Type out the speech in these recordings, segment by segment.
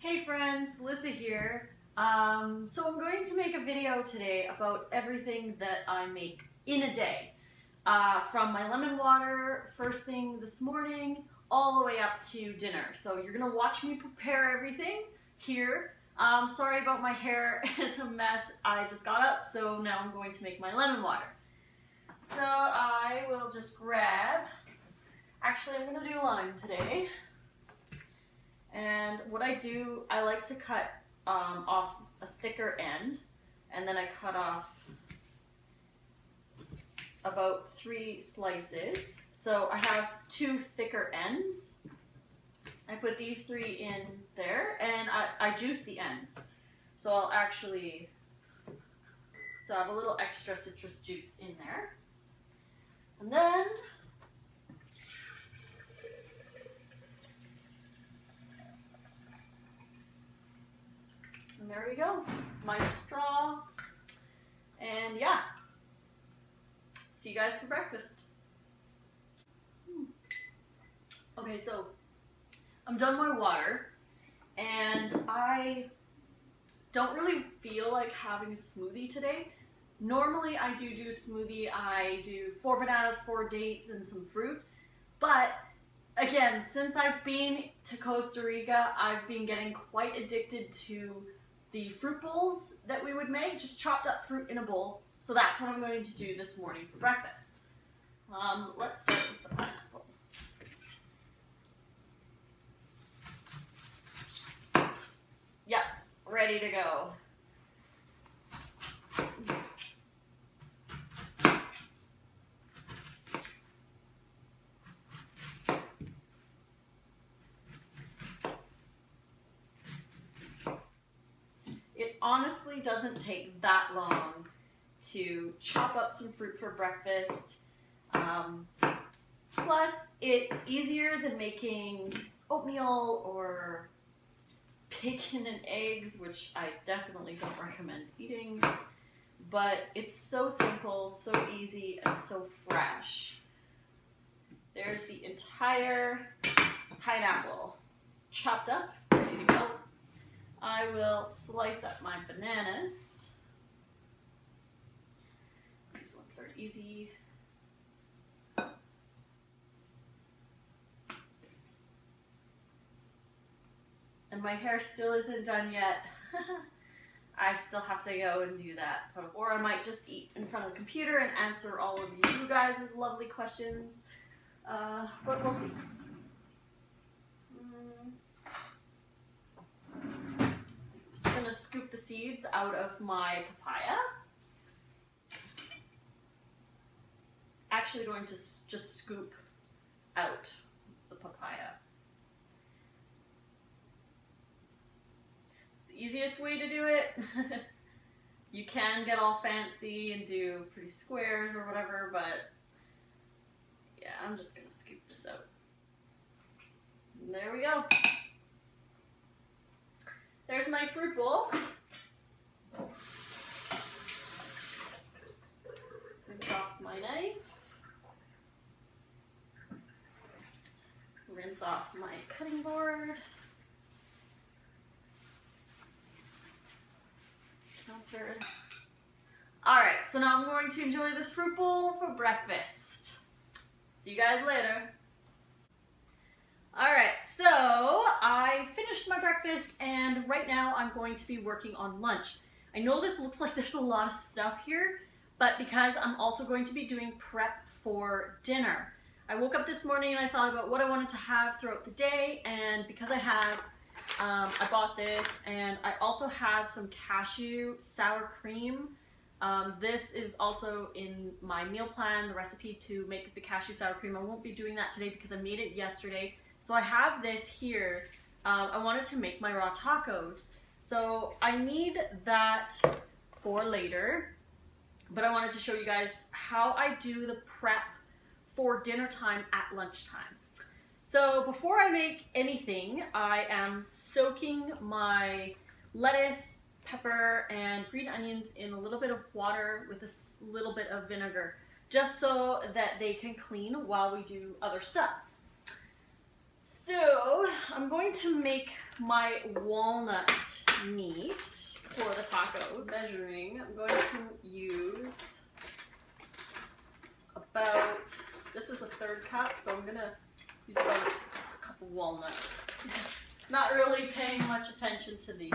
Hey friends, Lissa here. So I'm going to make a video today about everything that I make in a day. From my lemon water first thing this morning all the way up to dinner. So you're gonna watch me prepare everything here. Sorry about my hair, it's a mess. I just got up, so now I'm going to make my lemon water. So I will just grab, actually I'm gonna do lime today. And what I do, I like to cut off a thicker end, and then I cut off about 3 slices. So I have 2 thicker ends. I put these 3 in there, and I juice the ends. So I'll actually, so I have a little extra citrus juice in there. And then and there we go, my straw, and yeah, see you guys for breakfast. Okay, so I'm done my water, and I don't really feel like having a smoothie today. Normally I do a smoothie. I do 4 bananas, 4 dates, and some fruit, but again, since I've been to Costa Rica, I've been getting quite addicted to the fruit bowls that we would make, just chopped up fruit in a bowl. So that's what I'm going to do this morning for breakfast. Let's start with the pineapple. Yep, ready to go. It honestly doesn't take that long to chop up some fruit for breakfast. Plus, it's easier than making oatmeal or bacon and eggs, which I definitely don't recommend eating. But it's so simple, so easy, and so fresh. There's the entire pineapple chopped up, ready to go. I will slice up my bananas. These ones are easy. And my hair still isn't done yet. I still have to go and do that. Or I might just eat in front of the computer and answer all of you guys' lovely questions. But we'll see. Just gonna scoop the seeds out of my papaya. Actually going to just scoop out the papaya. It's the easiest way to do it. You can get all fancy and do pretty squares or whatever, but yeah, I'm just gonna scoop this out. And there we go. There's my fruit bowl. Rinse off my knife. Rinse off my cutting board. Counter. Alright, so now I'm going to enjoy this fruit bowl for breakfast. See you guys later. Alright, so I finished my breakfast and right now I'm going to be working on lunch. I know this looks like there's a lot of stuff here, but because I'm also going to be doing prep for dinner. I woke up this morning and I thought about what I wanted to have throughout the day, and because I have, I bought this, and I also have some cashew sour cream. This is also in my meal plan, the recipe to make the cashew sour cream. I won't be doing that today because I made it yesterday. So I have this here. I wanted to make my raw tacos. So I need that for later, but I wanted to show you guys how I do the prep for dinner time at lunchtime. So before I make anything, I am soaking my lettuce, pepper, and green onions in a little bit of water with a little bit of vinegar, just so that they can clean while we do other stuff. So I'm going to make my walnut meat for the tacos. Measuring, I'm going to use about, this is a 1/3 cup, so I'm gonna use about a cup of walnuts. Not really paying much attention to the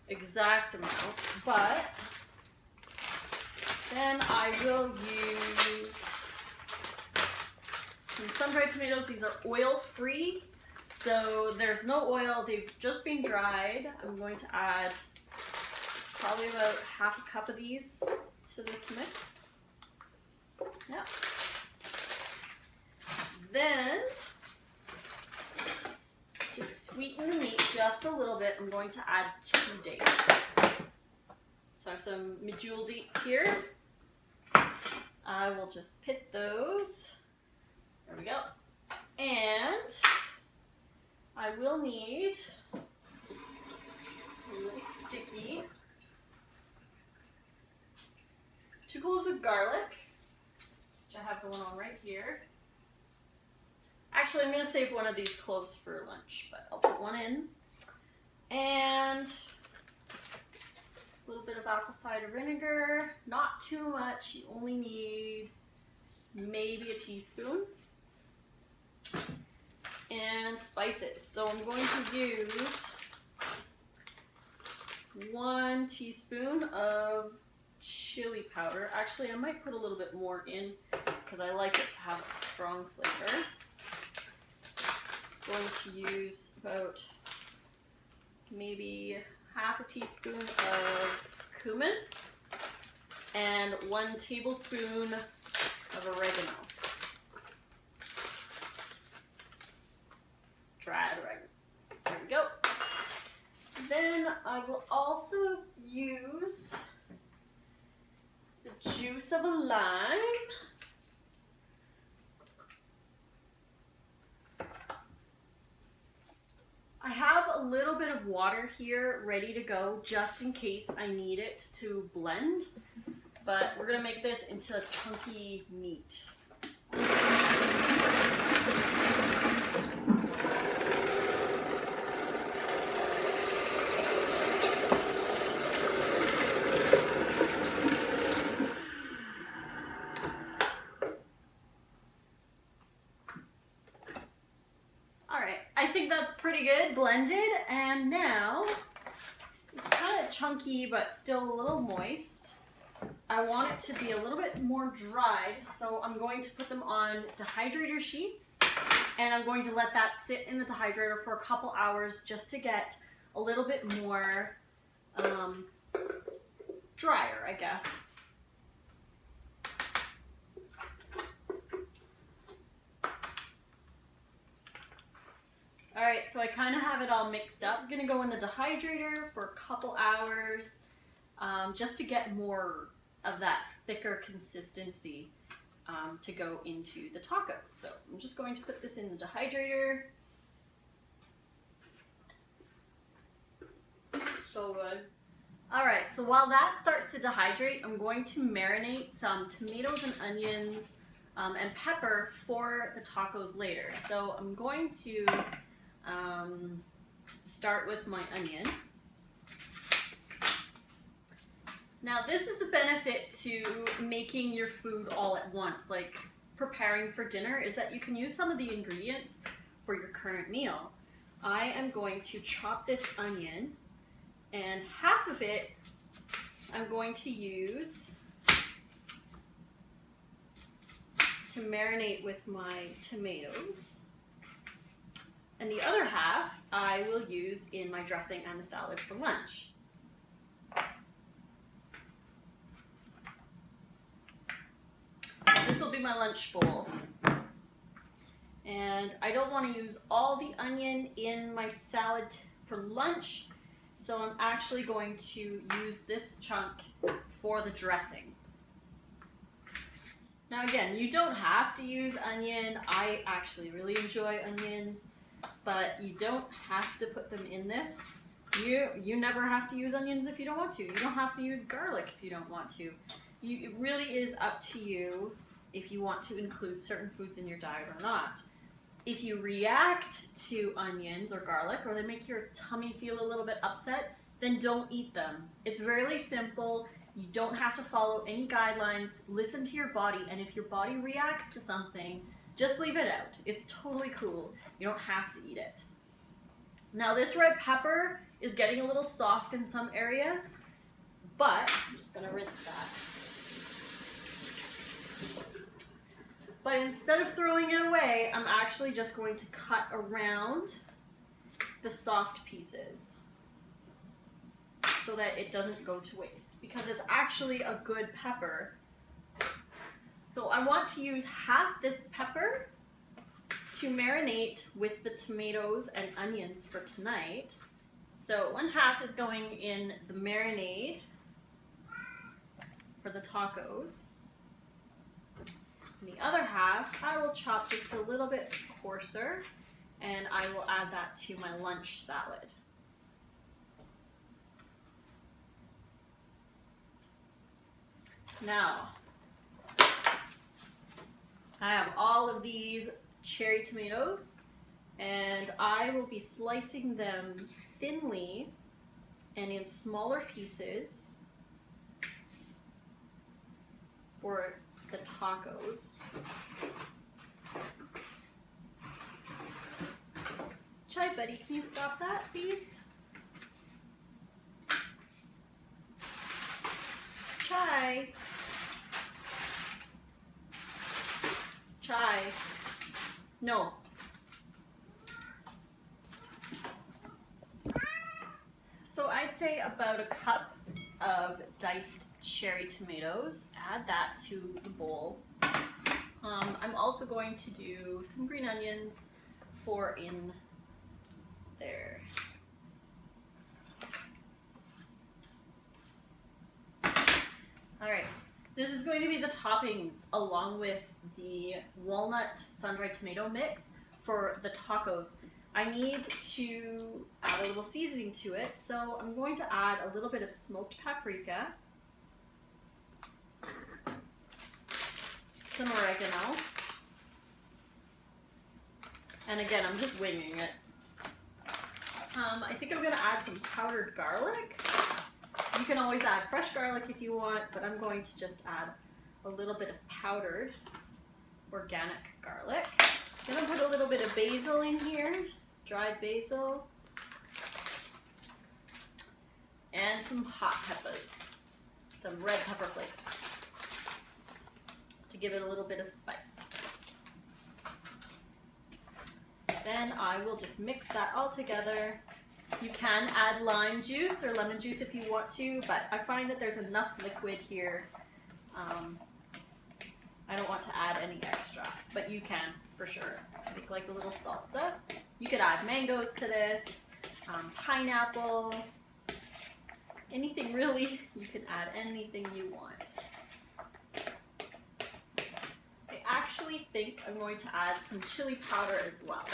exact amount, but then I will use some sun-dried tomatoes. These are oil-free, so there's no oil. They've just been dried. I'm going to add probably about 1/2 cup of these to this mix. Yeah. Then, to sweeten the meat just a little bit, I'm going to add 2 dates. So I have some medjool dates here. I will just pit those. There we go. And I will need a little sticky 2 cloves of garlic, which I have going on right here. Actually, I'm going to save one of these cloves for lunch, but I'll put one in. And a little bit of apple cider vinegar, not too much. You only need maybe a teaspoon. And spices. So I'm going to use 1 teaspoon of chili powder. Actually, I might put a little bit more in because I like it to have a strong flavor. Going to use about maybe 1/2 teaspoon of cumin and 1 tablespoon of oregano. Dried oregano. There we go. Then I will also use the juice of a lime. I have a little bit of water here ready to go just in case I need it to blend, but we're going to make this into a chunky meat. I think that's pretty good blended, and now it's kind of chunky but still a little moist. I want it to be a little bit more dried, so I'm going to put them on dehydrator sheets, and I'm going to let that sit in the dehydrator for a couple hours just to get a little bit more drier, I guess. Alright, so I kind of have it all mixed up. It's going to go in the dehydrator for a couple hours just to get more of that thicker consistency to go into the tacos. So I'm just going to put this in the dehydrator. So good. Alright, so while that starts to dehydrate, I'm going to marinate some tomatoes and onions and pepper for the tacos later. So I'm going to start with my onion. Now this is a benefit to making your food all at once, like preparing for dinner, is that you can use some of the ingredients for your current meal. I am going to chop this onion, and half of it I'm going to use to marinate with my tomatoes. And the other half I will use in my dressing and the salad for lunch. This will be my lunch bowl. And I don't want to use all the onion in my salad for lunch, so I'm actually going to use this chunk for the dressing. Now again, you don't have to use onion. I actually really enjoy onions, but you don't have to put them in this. You never have to use onions if you don't want to. You don't have to use garlic if you don't want to. It really is up to you if you want to include certain foods in your diet or not. if you react to onions or garlic, or they make your tummy feel a little bit upset, then don't eat them. It's really simple. You don't have to follow any guidelines. Listen to your body, and if your body reacts to something, just leave it out. It's totally cool. You don't have to eat it. Now this red pepper is getting a little soft in some areas, but I'm just gonna rinse that. But instead of throwing it away, I'm actually just going to cut around the soft pieces so that it doesn't go to waste, because it's actually a good pepper. So I want to use half this pepper to marinate with the tomatoes and onions for tonight. So 1/2 is going in the marinade for the tacos. And the other half I will chop just a little bit coarser, and I will add that to my lunch salad. Now, I have all of these cherry tomatoes, and I will be slicing them thinly and in smaller pieces for the tacos. Chai buddy, can you stop that, please? Chai. Chai. No. So I'd say about a cup of diced cherry tomatoes. Add that to the bowl. I'm also going to do some green onions for in there. Alright, this is going to be the toppings along with the walnut sun-dried tomato mix for the tacos. I need to add a little seasoning to it, so I'm going to add a little bit of smoked paprika, some oregano, and again, I'm just winging it. I think I'm going to add some powdered garlic. You can always add fresh garlic if you want, but I'm going to just add a little bit of powdered organic garlic. Then I'll put a little bit of basil in here, dried basil, and some hot peppers, some red pepper flakes to give it a little bit of spice. Then I will just mix that all together. You can add lime juice or lemon juice if you want to, but I find that there's enough liquid here. I don't want to add any extra, but you can for sure. Make like a little salsa. You could add mangoes to this, pineapple, anything really. You can add anything you want. I actually think I'm going to add some chili powder as well.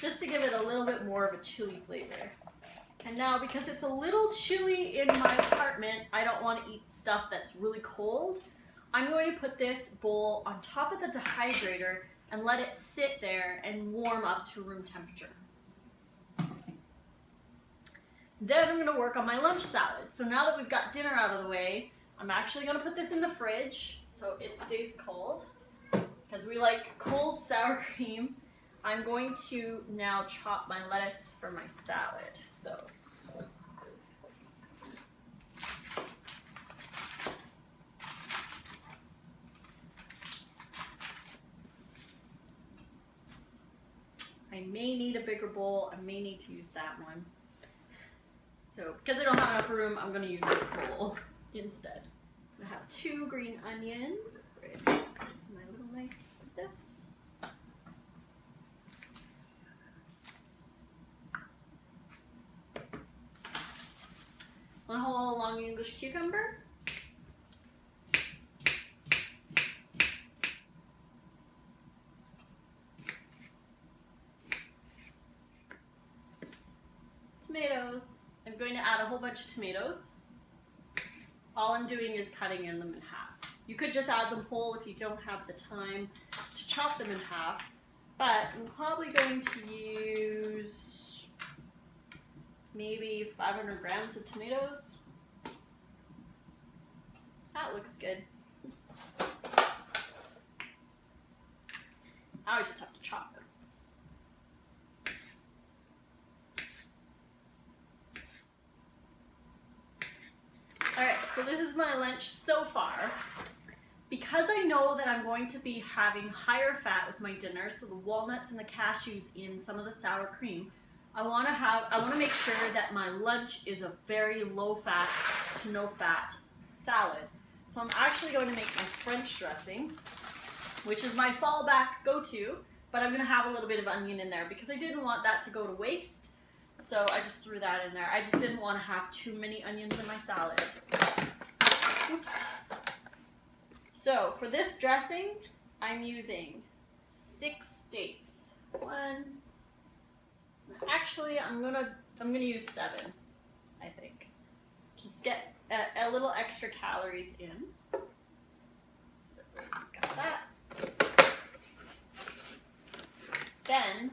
Just to give it a little bit more of a chili flavor. And now, because it's a little chilly in my apartment, I don't want to eat stuff that's really cold. I'm going to put this bowl on top of the dehydrator and let it sit there and warm up to room temperature. Then I'm going to work on my lunch salad. So now that we've got dinner out of the way, I'm actually going to put this in the fridge so it stays cold, because we like cold sour cream. I'm going to now chop my lettuce for my salad. So I may need a bigger bowl. I may need to use that one. So because I don't have enough room, I'm going to use this bowl instead. I have 2 green onions. Use my little knife with this. 1 whole long English cucumber. Tomatoes. I'm going to add a whole bunch of tomatoes. All I'm doing is cutting them in half. You could just add them whole if you don't have the time to chop them in half, but I'm probably going to use maybe 500 grams of tomatoes. That looks good. Now I just have to chop them. Alright, so this is my lunch so far. Because I know that I'm going to be having higher fat with my dinner, so the walnuts and the cashews in some of the sour cream, I want to make sure that my lunch is a very low fat to no fat salad. So I'm actually going to make my French dressing, which is my fallback go-to, but I'm going to have a little bit of onion in there because I didn't want that to go to waste. So I just threw that in there. I just didn't want to have too many onions in my salad. Oops. So for this dressing, I'm using 6 dates. Actually, I'm gonna use 7, I think. Just get a little extra calories in. So got that. Then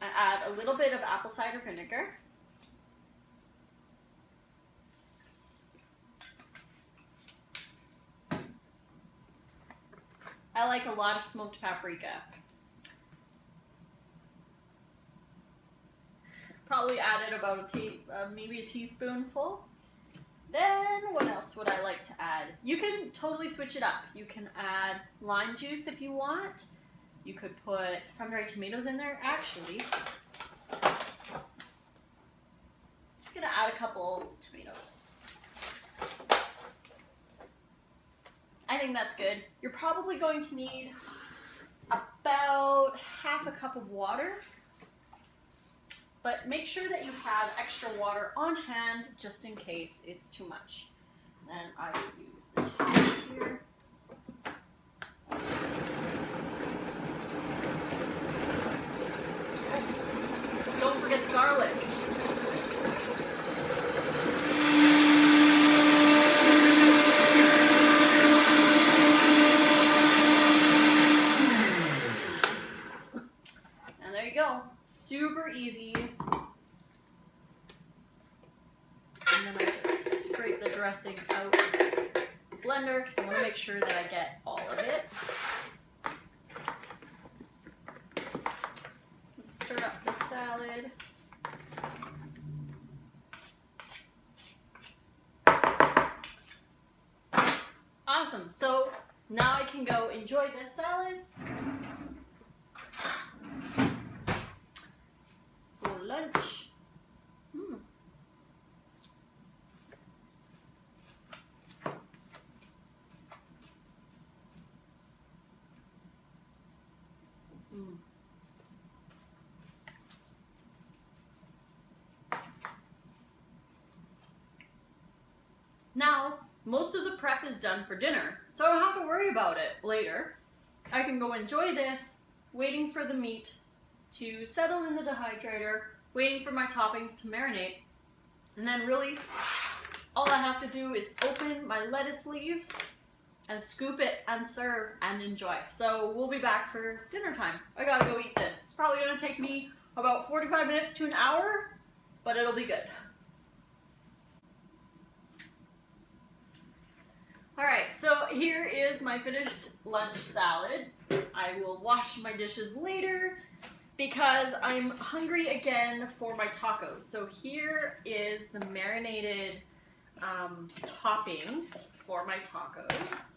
I add a little bit of apple cider vinegar. I like a lot of smoked paprika. Probably added about maybe a teaspoonful. Then what else would I like to add? You can totally switch it up. You can add lime juice if you want. You could put sun-dried tomatoes in there. Actually, I'm gonna add a couple tomatoes. I think that's good. You're probably going to need about half a cup of water, but make sure that you have extra water on hand just in case it's too much. Then I will use the top here. Don't forget the garlic. And there you go. Super easy. And then I just scrape the dressing out of the blender because I want to make sure that I get all of it. Stir up the salad. Awesome. So now I can go enjoy this salad. For lunch. Now, most of the prep is done for dinner, so I don't have to worry about it later. I can go enjoy this, waiting for the meat to settle in the dehydrator, waiting for my toppings to marinate, and then really all I have to do is open my lettuce leaves and scoop it and serve and enjoy. So we'll be back for dinner time. I gotta go eat this. It's probably gonna take me about 45 minutes to an hour, but it'll be good. Alright, so here is my finished lunch salad. I will wash my dishes later because I'm hungry again for my tacos. So here is the marinated toppings for my tacos.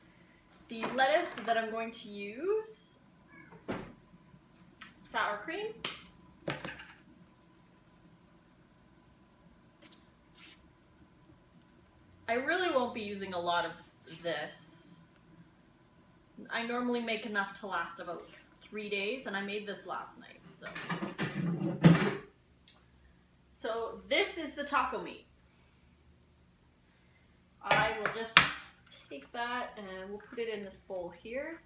The lettuce that I'm going to use, sour cream, I really won't be using a lot of this. I normally make enough to last about 3 days, and I made this last night, so this is the taco meat. I will just take that and we'll put it in this bowl here.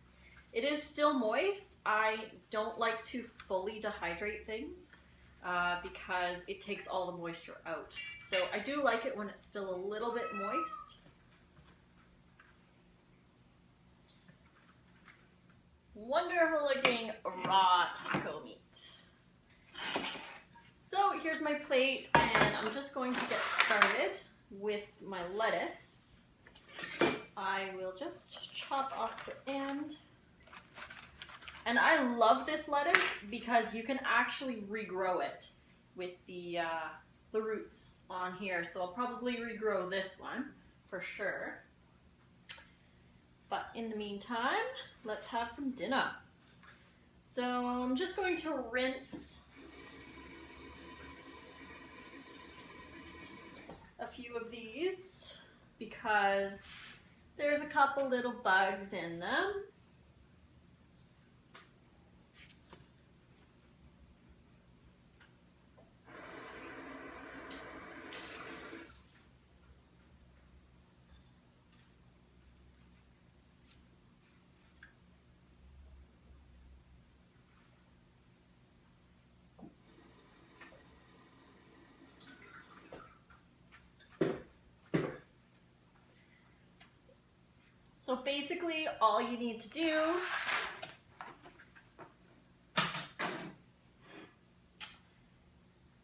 It is still moist. I don't like to fully dehydrate things because it takes all the moisture out. So I do like it when it's still a little bit moist. wonderful looking raw taco meat. So here's my plate, and I'm just going to get started with my lettuce. I will just chop off the end. And I love this lettuce because you can actually regrow it with the roots on here. So I'll probably regrow this one for sure. But in the meantime, let's have some dinner. So I'm just going to rinse a few of these because there's a couple little bugs in them. So basically all you need to do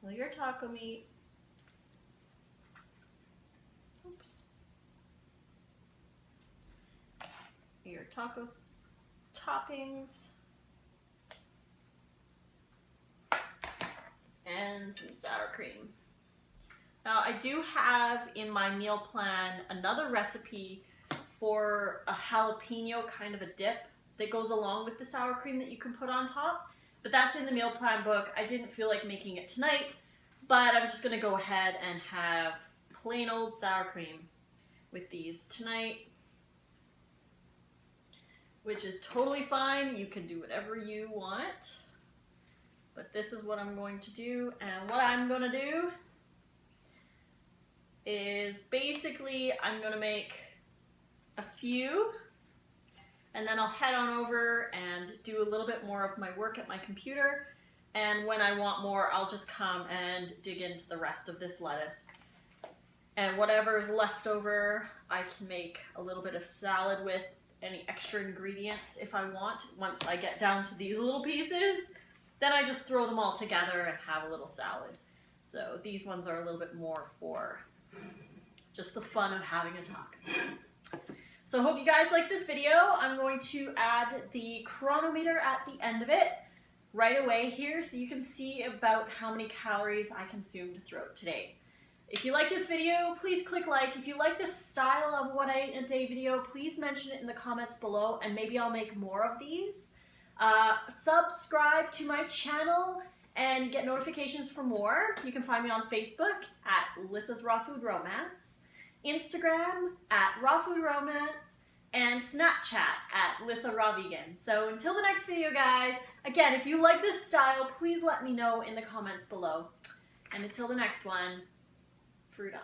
with your taco meat, your taco toppings, and some sour cream. Now I do have in my meal plan another recipe for a jalapeno kind of a dip that goes along with the sour cream that you can put on top. But that's in the meal plan book. I didn't feel like making it tonight, but I'm just gonna go ahead and have plain old sour cream with these tonight, which is totally fine. You can do whatever you want, but this is what I'm going to do. And what I'm gonna do is basically I'm gonna make a few, and then I'll head on over and do a little bit more of my work at my computer, and when I want more I'll just come and dig into the rest of this lettuce, and whatever is left over I can make a little bit of salad with any extra ingredients if I want. Once I get down to these little pieces, then I just throw them all together and have a little salad. So these ones are a little bit more for just the fun of having a taco. So I hope you guys like this video. I'm going to add the chronometer at the end of it right away here so you can see about how many calories I consumed throughout today. If you like this video, please click like. If you like this style of what I eat in a day video, please mention it in the comments below and maybe I'll make more of these. Subscribe to my channel and get notifications for more. You can find me on Facebook at Lissa's Raw Food Romance, Instagram at Raw Food Romance, and Snapchat at Lissa Raw Vegan. So until the next video, guys, again, if you like this style, please let me know in the comments below. And until the next one, fruit on.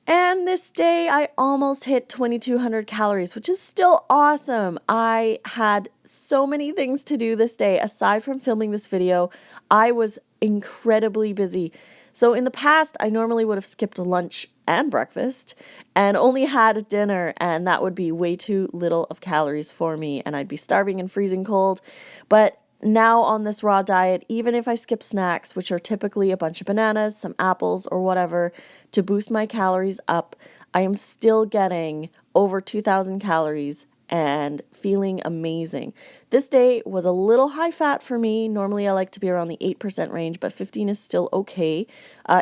And this day I almost hit 2,200 calories, which is still awesome. I had so many things to do this day. Aside from filming this video, I was incredibly busy. So in the past, I normally would have skipped lunch and breakfast and only had dinner, and that would be way too little of calories for me and I'd be starving and freezing cold. But now on this raw diet, even if I skip snacks, which are typically a bunch of bananas, some apples or whatever, to boost my calories up, I am still getting over 2,000 calories and feeling amazing. This day was a little high fat for me. Normally I like to be around the 8% range, but 15 is still okay.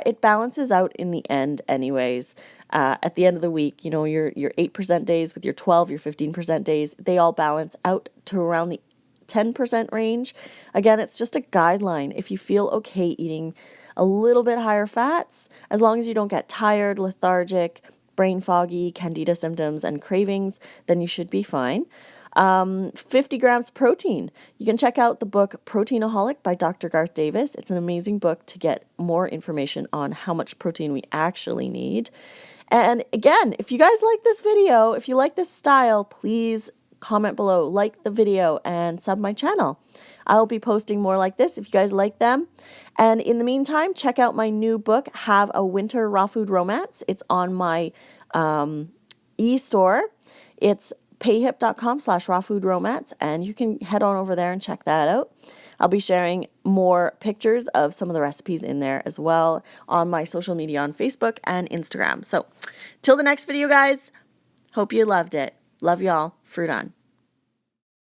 It balances out in the end anyways. At the end of the week, you know, your 8% days with your 12, your 15% days, they all balance out to around the 10% range. Again, it's just a guideline. If you feel okay eating a little bit higher fats, as long as you don't get tired, lethargic, brain foggy, candida symptoms, and cravings, then you should be fine. 50 grams protein. You can check out the book Proteinaholic by Dr. Garth Davis. It's an amazing book to get more information on how much protein we actually need. And again, if you guys like this video, if you like this style, please comment below, like the video, and sub my channel. I'll be posting more like this if you guys like them. And in the meantime, check out my new book, Have a Winter Raw Food Romance. It's on my e-store. It's payhip.com/rawfoodromance, and you can head on over there and check that out. I'll be sharing more pictures of some of the recipes in there as well on my social media on Facebook and Instagram. So till the next video, guys, hope you loved it. Love y'all. Fruit on.